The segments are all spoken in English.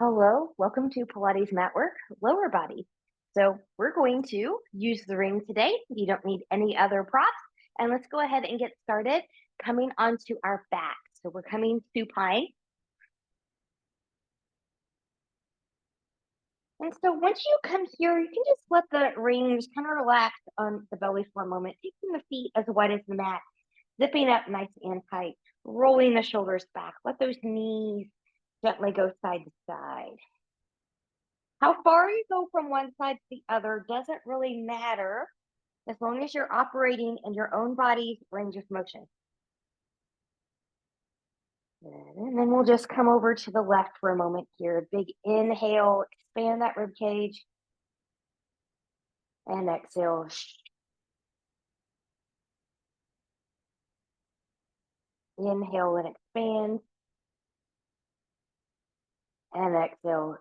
Hello, welcome to Pilates Matwork, lower body. So we're going to use the ring today. You don't need any other props. And let's go ahead and get started coming onto our back. So we're coming supine. And so once you come here, you can just let the ring just kind of relax on the belly for a moment, taking the feet as wide as the mat, zipping up nice and tight, rolling the shoulders back. Let those knees gently go side to side. How far you go from one side to the other doesn't really matter as long as you're operating in your own body's range of motion. Good. And then we'll just come over to the left for a moment here. Big inhale, expand that rib cage, and exhale. Inhale and expand, and exhale.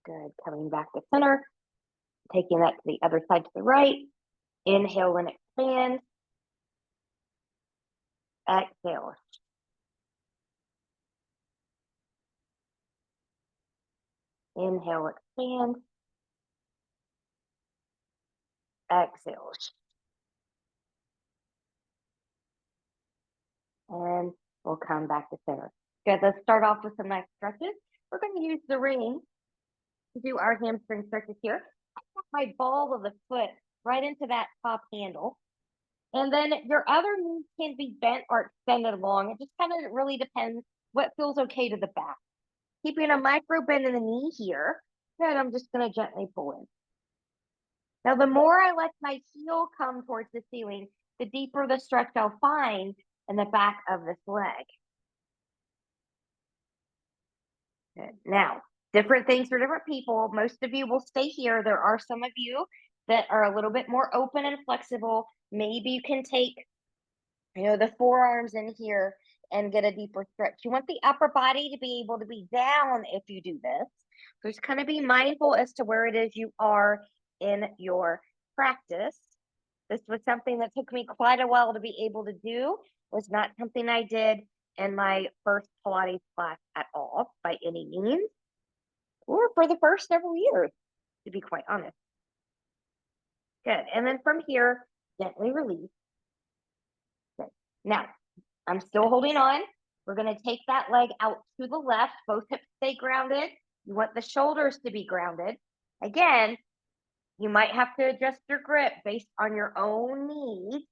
Good. Coming back to center, taking that to the other side to the right. Inhale and expand. Exhale. Inhale, expand. Exhale. And we'll come back to center. Good, let's start off with some nice stretches. We're going to use the ring to do our hamstring stretches here. I got my ball of the foot right into that top handle. And then your other knee can be bent or extended long. It just kind of really depends what feels okay to the back. Keeping a micro bend in the knee here. Good, I'm just going to gently pull in. Now, the more I let my heel come towards the ceiling, the deeper the stretch I'll find in the back of this leg. Good. Now, different things for different people. Most of you will stay here. There are some of you that are a little bit more open and flexible. Maybe you can take, the forearms in here and get a deeper stretch. You want the upper body to be able to be down if you do this. So just kind of be mindful as to where it is you are in your practice. This was something that took me quite a while to be able to do. It was not something I did in my first Pilates class at all by any means, or for the first several years, to be quite honest. Good. And then from here, gently release. Good. Now, I'm still holding on. We're going to take that leg out to the left. Both hips stay grounded. You want the shoulders to be grounded. Again, you might have to adjust your grip based on your own needs.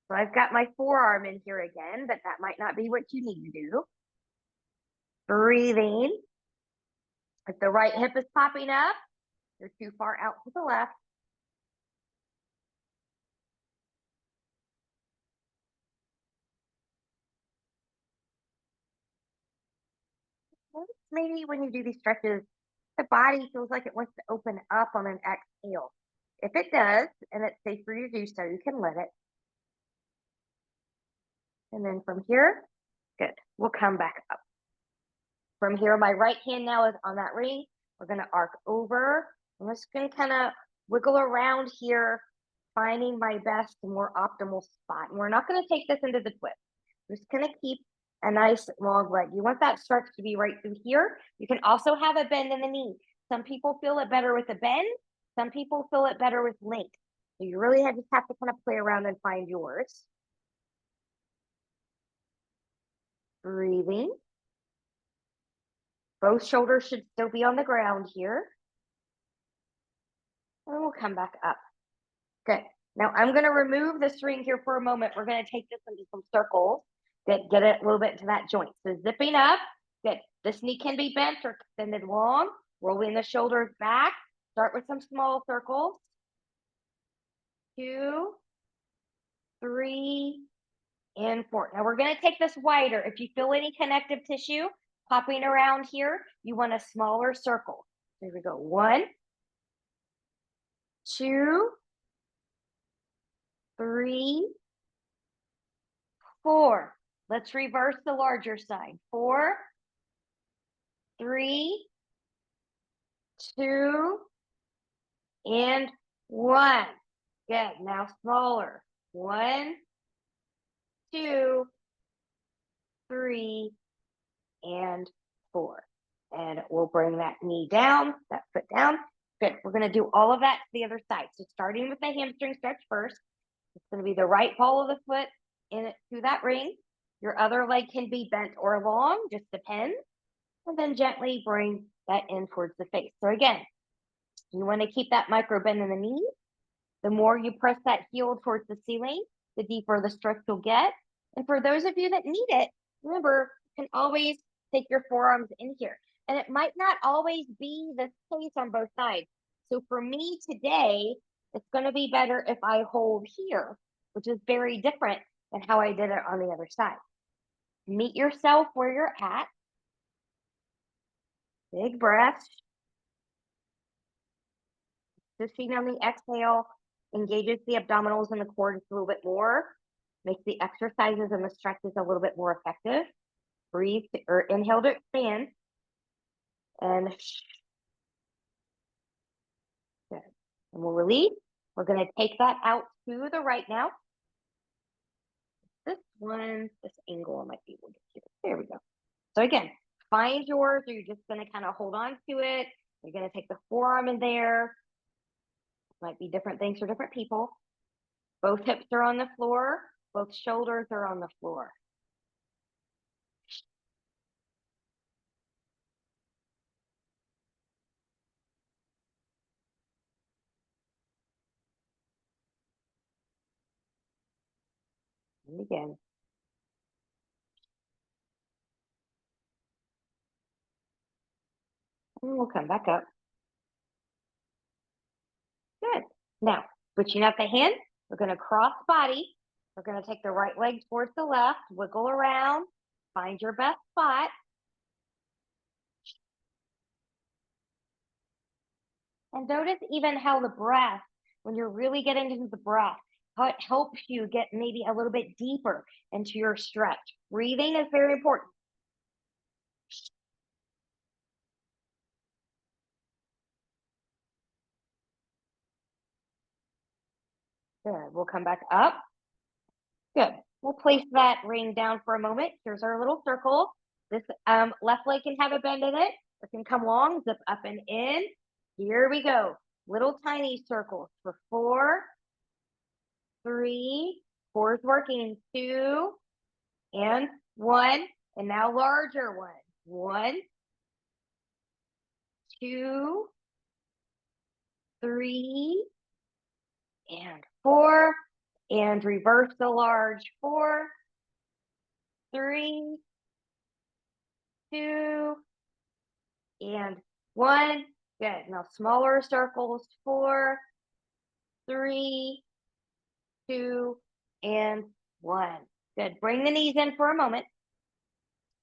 So I've got my forearm in here again, but that might not be what you need to do. Breathing. If the right hip is popping up, you're too far out to the left. Maybe when you do these stretches, the body feels like it wants to open up on an exhale. If it does, and it's safe for you to do so, you can let it. And then from here, good, we'll come back up. From here, my right hand now is on that ring. We're going to arc over. I'm just going to kind of wiggle around here, finding my best and more optimal spot. And we're not going to take this into the twist. We're just going to keep a nice long leg. You want that stretch to be right through here. You can also have a bend in the knee. Some people feel it better with a bend. Some people feel it better with length. So you really just have to kind of play around and find yours. Breathing. Both shoulders should still be on the ground here. And we'll come back up. Good. Now I'm going to remove this ring here for a moment. We're going to take this into some circles. Get it a little bit to that joint. So zipping up. Good. This knee can be bent or extended long. Rolling the shoulders back. Start with some small circles. 2, 3, and 4. Now we're going to take this wider. If you feel any connective tissue popping around here, you want a smaller circle. Here we go. 1, 2, 3, 4. Let's reverse the larger side. 4, 3, 2, and 1. Good. Now smaller. 1, 2, 3, and 4. And we'll bring that knee down, that foot down. Good. We're going to do all of that to the other side. So starting with the hamstring stretch first, it's going to be the right ball of the foot in through that ring. Your other leg can be bent or long, just depends. And then gently bring that in towards the face. So again, you want to keep that micro bend in the knee. The more you press that heel towards the ceiling, the deeper the stretch you'll get. And for those of you that need it, remember, you can always take your forearms in here. And it might not always be the case on both sides. So for me today, it's going to be better if I hold here, which is very different than how I did it on the other side. Meet yourself where you're at. Big breath. Just on the exhale, engages the abdominals and the core just a little bit more, makes the exercises and the stretches a little bit more effective. Breathe or inhale to expand. And good. And we'll release. We're going to take that out to the right now. This angle I might be able to get here. There we go. So again, find yours, or you're just going to kind of hold on to it. You're going to take the forearm in there. Might be different things for different people. Both hips are on the floor. Both shoulders are on the floor. And again. And we'll come back up. Good. Now, switching up the hand, we're going to cross body. We're going to take the right leg towards the left, wiggle around, find your best spot. And notice even how the breath, when you're really getting into the breath, how it helps you get maybe a little bit deeper into your stretch. Breathing is very important. Good. We'll come back up. Good. We'll place that ring down for a moment. Here's our little circle. This left leg can have a bend in it. It can come long, zip up and in. Here we go. Little tiny circles for 4, 3, 4 is working, 2, and 1. And now larger one. 1, 2, 3, and 4. And reverse the large 4, 3, 2, and 1. Good. Now smaller circles, 4, 3, 2, and 1. Good. Bring the knees in for a moment.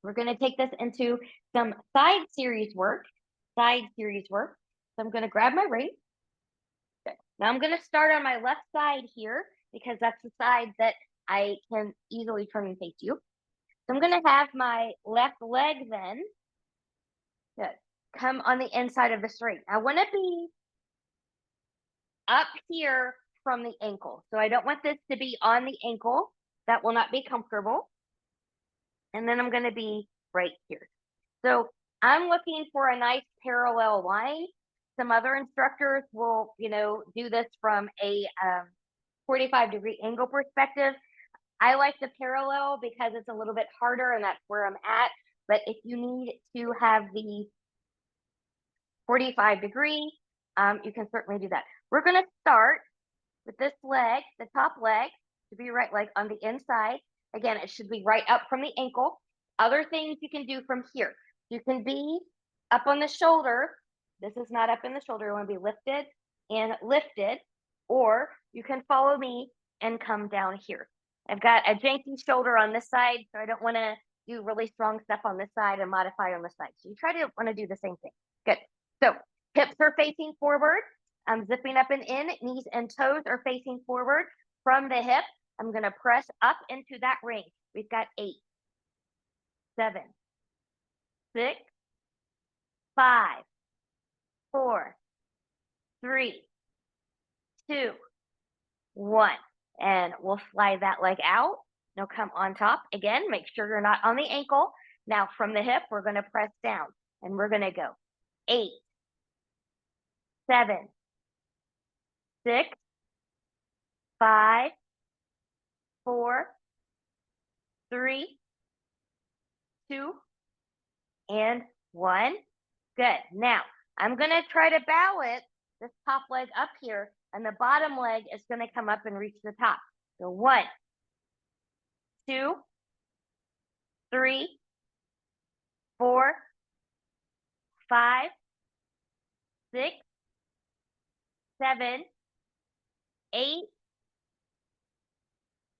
We're going to take this into some side series work. So I'm going to grab my ring. Good. Now I'm going to start on my left side here because that's the side that I can easily turn and face you. So I'm going to have my left leg then come on the inside of the ring. I want to be up here from the ankle. So I don't want this to be on the ankle. That will not be comfortable. And then I'm going to be right here. So I'm looking for a nice parallel line. Some other instructors will, do this from a 45-degree angle perspective. I like the parallel because it's a little bit harder and that's where I'm at. But if you need to have the 45-degree, you can certainly do that. We're going to start with this leg, the top leg, to be right leg on the inside. Again, it should be right up from the ankle. Other things you can do from here. You can be up on the shoulder. This is not up in the shoulder. You want to be lifted and lifted. Or you can follow me and come down here. I've got a janky shoulder on this side, so I don't want to do really strong stuff on this side and modify on this side. So you try to want to do the same thing. Good. So hips are facing forward. I'm zipping up and in. Knees and toes are facing forward from the hip. I'm going to press up into that ring. We've got 8, 7, 6, 5, 4, 3, 2, 1. And we'll slide that leg out. Now come on top. Again, make sure you're not on the ankle. Now from the hip, we're going to press down and we're going to go 8, 7, 6, 5, 4, 3, 2, and 1. Good. Now, I'm going to try to balance this top leg up here, and the bottom leg is going to come up and reach the top. So 1, 2, 3, 4, 5, 6, 7, 8,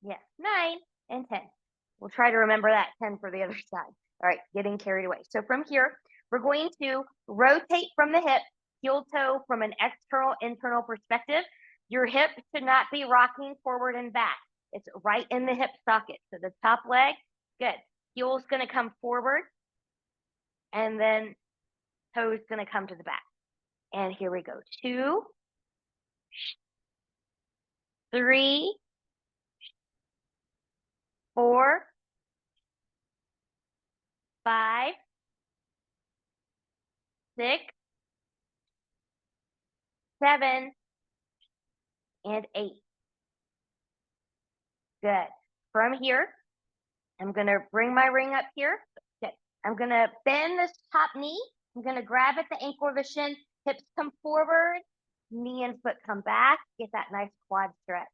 yes, 9, and 10. We'll try to remember that 10 for the other side. All right, getting carried away. So from here, we're going to rotate from the hip, heel toe from an external, internal perspective. Your hip should not be rocking forward and back. It's right in the hip socket. So the top leg, good. Heel's going to come forward, and then toe's going to come to the back. And here we go. 2, 3, 4, 5, 6, 7, and 8. Good. From here, I'm going to bring my ring up here. Good. I'm going to bend this top knee. I'm going to grab at the ankle or the shin. Hips come forward. Knee and foot come back. Get that nice quad stretch.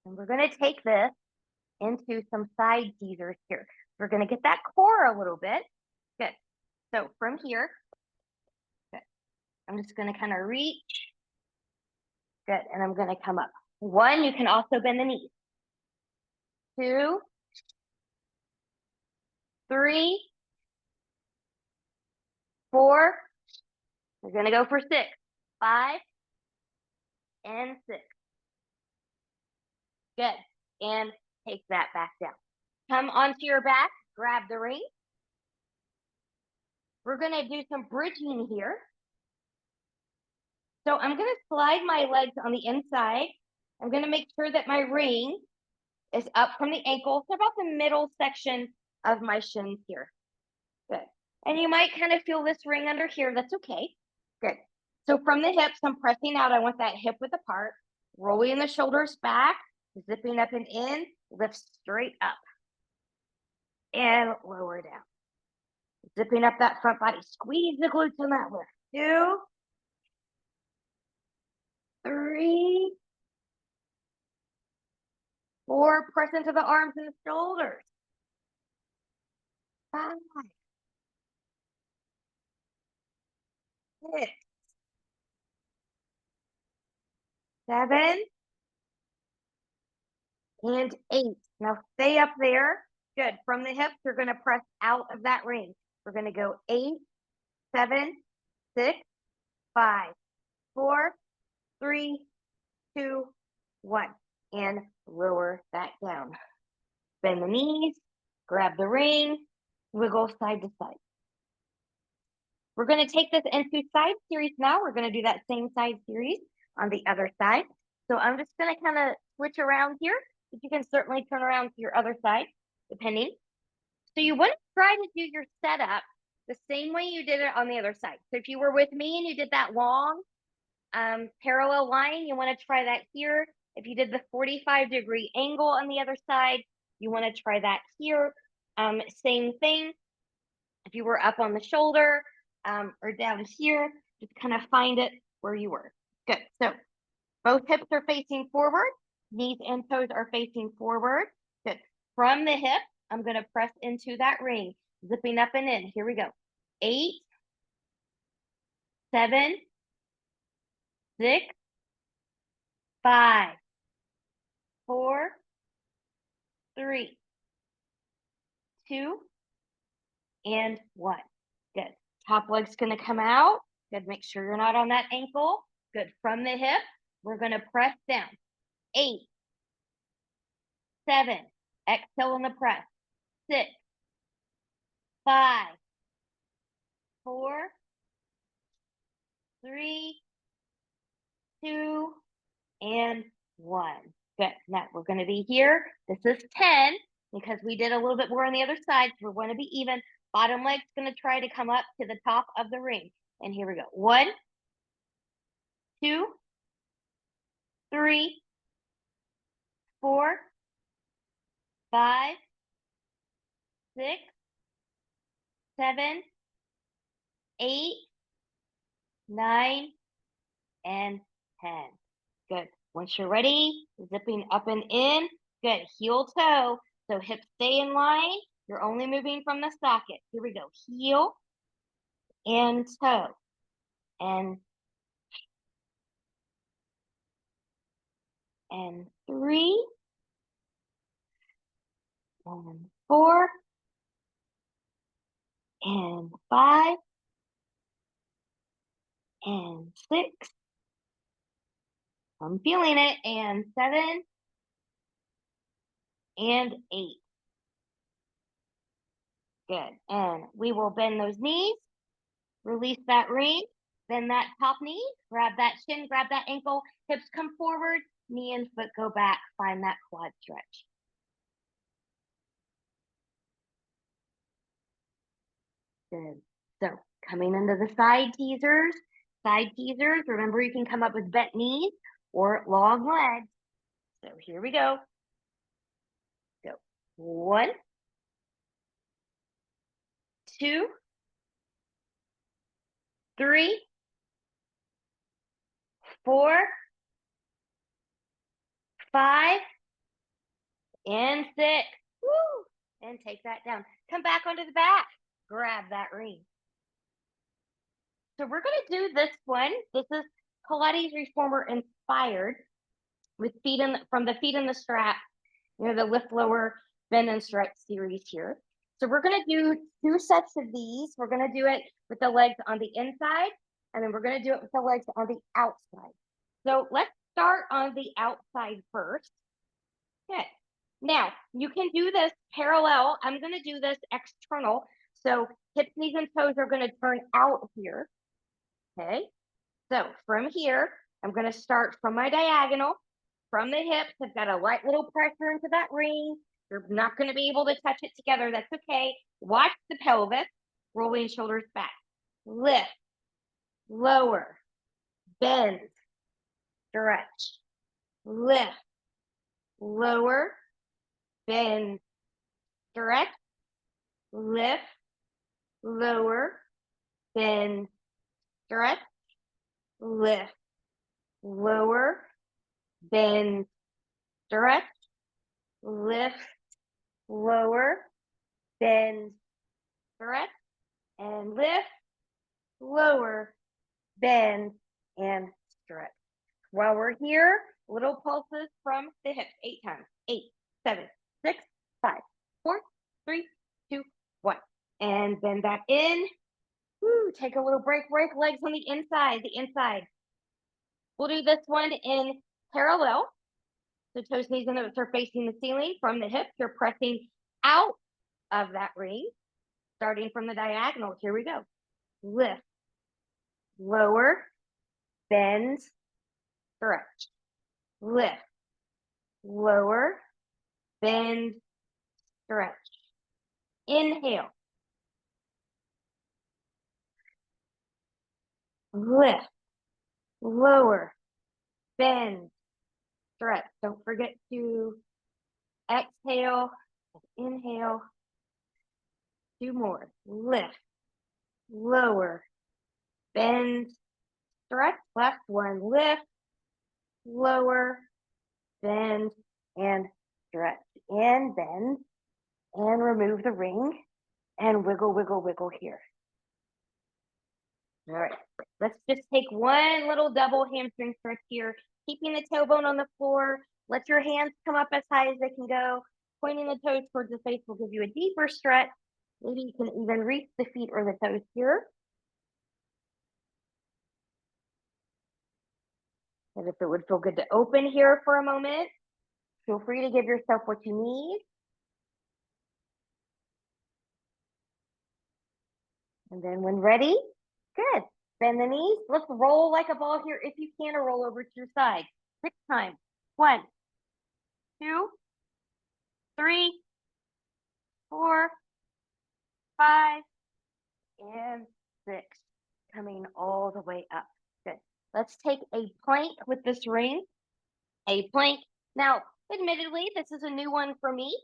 And we're going to take this into some side teasers here. We're going to get that core a little bit. Good. So from here, good. I'm just going to kind of reach. Good. And I'm going to come up. 1, you can also bend the knees. 2, 3, 4. We're going to go for 6, 5, and 6. Good. And take that back down. Come onto your back, grab the ring. We're going to do some bridging here. So I'm going to slide my legs on the inside. I'm going to make sure that my ring is up from the ankle, so about the middle section of my shins here. Good. And you might kind of feel this ring under here. That's okay. Good. So from the hips, I'm pressing out. I want that hip width apart, rolling the shoulders back, zipping up and in, lift straight up, and lower down. Zipping up that front body. Squeeze the glutes on that lift. 2, 3, 4. Press into the arms and the shoulders. 5, 6, 7, and 8. Now stay up there. Good. From the hips, you're going to press out of that ring. We're going to go 8, 7, 6, 5, 4, 3, 2, 1. And lower that down. Bend the knees, grab the ring, wiggle side to side. We're going to take this into side series now. We're going to do that same side series on the other side. So I'm just going to kind of switch around here. But you can certainly turn around to your other side, depending. So you want to try to do your setup the same way you did it on the other side. So if you were with me and you did that long parallel line, you want to try that here. If you did the 45-degree angle on the other side, you want to try that here. Same thing. If you were up on the shoulder or down here, just kind of find it where you were. Good. So both hips are facing forward. Knees and toes are facing forward. Good. From the hip, I'm going to press into that ring, zipping up and in. Here we go. 8, 7, 6, 5, 4, 3, 2, and 1. Good. Top leg's going to come out. Good. Make sure you're not on that ankle. Good. From the hip, we're going to press down. 8, 7, exhale on the press. 6, 5, 4, 3, 2, and 1. Good. Now we're going to be here. This is 10 because we did a little bit more on the other side. So we're going to be even. Bottom leg's going to try to come up to the top of the ring. And here we go. 1, 2, 3, 4, 5, 6, 7, 8, 9, and 10. Good. Once you're ready, zipping up and in. Good. Heel toe. So hips stay in line. You're only moving from the socket. Here we go. Heel and toe. And 3, and 4, and 5, and 6. I'm feeling it. And 7, and 8. Good. And we will bend those knees, release that ring, bend that top knee, grab that shin, grab that ankle, hips come forward, knee and foot go back, find that quad stretch. Good. So coming into the side teasers, remember you can come up with bent knees or long legs. So here we go. Go. 1, 2, 3, 4, 5, and 6. Woo! And take that down. Come back onto the back. Grab that ring. So we're going to do this one. This is Pilates Reformer inspired with from the feet in the strap, the lift, lower, bend and stretch series here. So we're going to do 2 sets of these. We're going to do it with the legs on the inside, and then we're going to do it with the legs on the outside. So let's start on the outside first. Okay. Now, you can do this parallel. I'm going to do this external. So hips, knees, and toes are going to turn out here. Okay. So from here, I'm going to start from my diagonal, from the hips. I've got a light little pressure into that ring. You're not going to be able to touch it together. That's okay. Watch the pelvis, rolling shoulders back. Lift, lower, bend, stretch. Lift, lower, bend, stretch. Lift, lower, bend, stretch. Lift, lower, bend, stretch. Lift, lower, bend, stretch, and lift, lower, bend, and stretch. While we're here, little pulses from the hips. 8 times. 8, 7, 6, 5, 4, 3, 2, 1. And bend that in. Woo, take a little break, legs on the inside. We'll do this one in parallel. So toes, knees, and hips are facing the ceiling. From the hips, you're pressing out of that ring, starting from the diagonal. Here we go. Lift, lower, bend, stretch. Lift, lower, bend, stretch. Inhale. Lift, lower, bend, stretch. Don't forget to exhale, inhale. 2 more. Lift, lower, bend, stretch. Last one. Lift, lower, bend, and stretch. And bend, and remove the ring, and wiggle, wiggle, wiggle here. All right, let's just take one little double hamstring stretch here, keeping the tailbone on the floor. Let your hands come up as high as they can go. Pointing the toes towards the face will give you a deeper stretch. Maybe you can even reach the feet or the toes here. And if it would feel good to open here for a moment, feel free to give yourself what you need. And then when ready, good. Bend the knees. Let's roll like a ball here if you can, or roll over to your side. 6 times. 1, 2, 3, 4, 5, and 6. Coming all the way up. Good. Let's take a plank with this ring. A plank. Now, admittedly, this is a new one for me.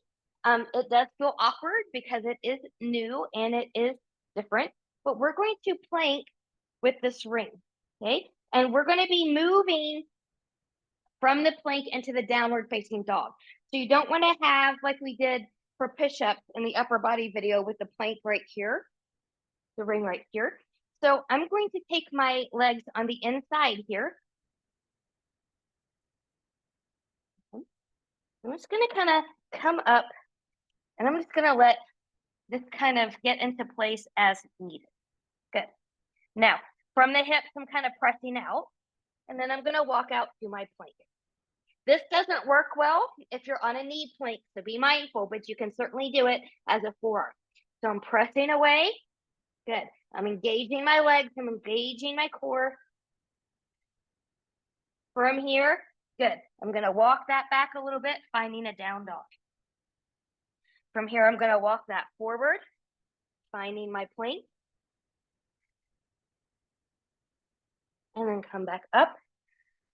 It does feel awkward because it is new and it is different, but we're going to plank with this ring, okay? And we're going to be moving from the plank into the downward facing dog. So you don't want to have, like we did for push-ups in the upper body video with the plank right here, the ring right here. So I'm going to take my legs on the inside here. I'm just going to kind of come up and I'm just going to let this kind of get into place as needed. Good. Now, from the hips, I'm kind of pressing out, and then I'm going to walk out to my plank. This doesn't work well if you're on a knee plank, so be mindful, but you can certainly do it as a forearm. So I'm pressing away. Good. I'm engaging my legs. I'm engaging my core. From here, good. I'm going to walk that back a little bit, finding a down dog. From here, I'm going to walk that forward, finding my plank. And then come back up,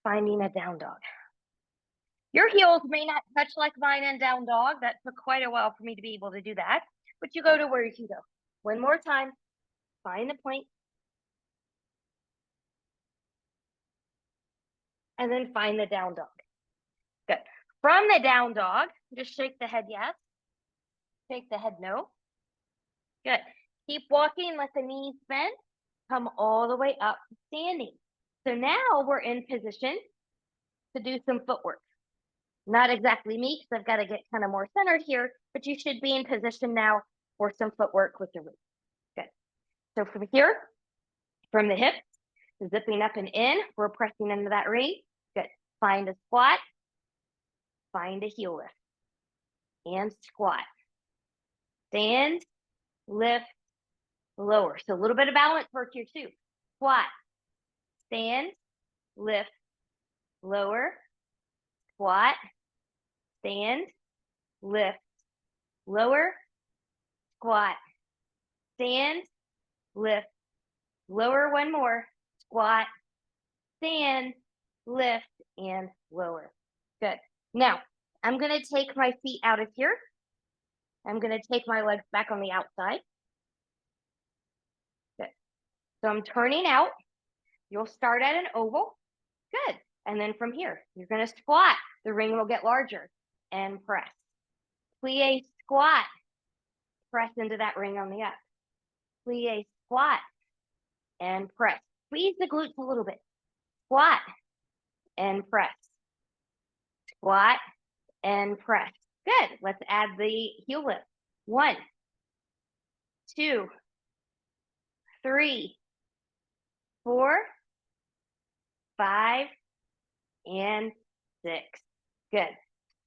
finding a down dog. Your heels may not touch like mine in down dog. That took quite a while for me to be able to do that, but you go to where you can go. One more time, find the plank. And then find the down dog. Good. From the down dog, just shake the head yes. Shake the head no. Good. Keep walking, let the knees bend. Come all the way up, standing. So now we're in position to do some footwork. Not exactly me, because I've got to get kind of more centered here, but you should be in position now for some footwork with the ring. Good. So from here, from the hips, zipping up and in, we're pressing into that ring. Good. Find a squat, find a heel lift, and squat. Stand, lift, lower. So a little bit of balance work here too. Squat, stand, lift, lower, squat, stand, lift, lower, squat, stand, lift, lower, one more, squat, stand, lift, and lower. Good. Now, I'm going to take my feet out of here. I'm going to take my legs back on the outside. Good. So I'm turning out. You'll start at an oval. Good. And then from here, you're going to squat. The ring will get larger and press. Plie squat. Press into that ring on the up. Plie squat and press. Squeeze the glutes a little bit. Squat and press. Squat and press. Good. Let's add the heel lift. 1, 2, 3, 4, 5, and 6. Good.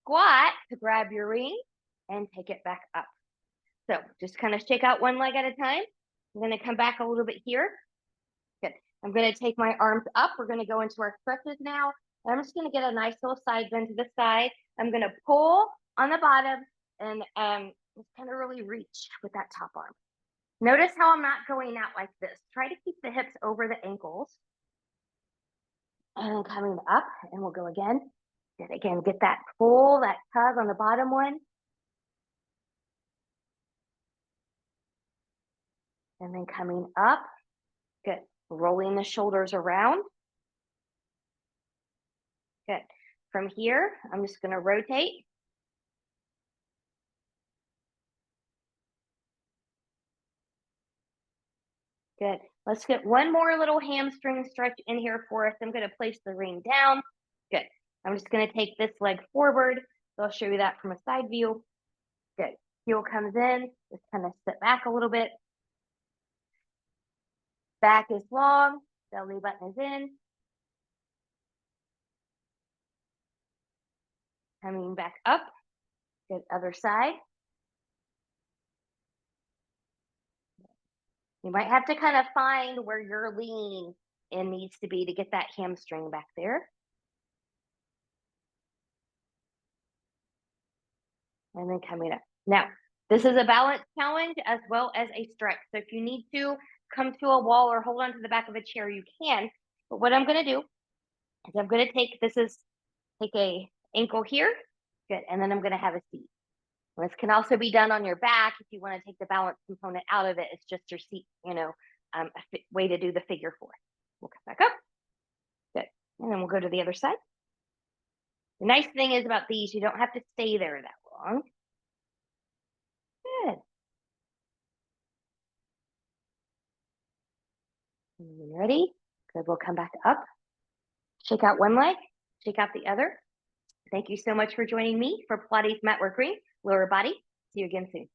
Squat to grab your ring and take it back up. So just kind of shake out one leg at a time. I'm going to come back a little bit here. Good. I'm going to take my arms up. We're going to go into our stretches now. And I'm just going to get a nice little side bend to the side. I'm going to pull on the bottom and just kind of really reach with that top arm. Notice how I'm not going out like this. Try to keep the hips over the ankles. And then coming up, and we'll go again. Good. Again, get that pull, that tug on the bottom one. And then coming up. Good. Rolling the shoulders around. Good. From here, I'm just going to rotate. Good. Let's get one more little hamstring stretch in here for us. I'm going to place the ring down. Good. I'm just going to take this leg forward. So I'll show you that from a side view. Good. Heel comes in. Just kind of sit back a little bit. Back is long. Belly button is in. Coming back up. Good. Other side. You might have to kind of find where your lean in needs to be to get that hamstring back there. and then coming up. Now, this is a balance challenge as well as a stretch. So if you need to come to a wall or hold on to the back of a chair, you can. But what I'm going to do is I'm going to take a ankle here. Good. And then I'm going to have a seat. This can also be done on your back if you want to take the balance component out of it. It's just your seat, a way to do the figure four. We'll come back up. Good. And then we'll go to the other side. The nice thing is about these, you don't have to stay there that long. Good. Ready? Good. We'll come back up. Shake out one leg, shake out the other. Thank you so much for joining me for Pilates Matwork Room, lower body. See you again soon.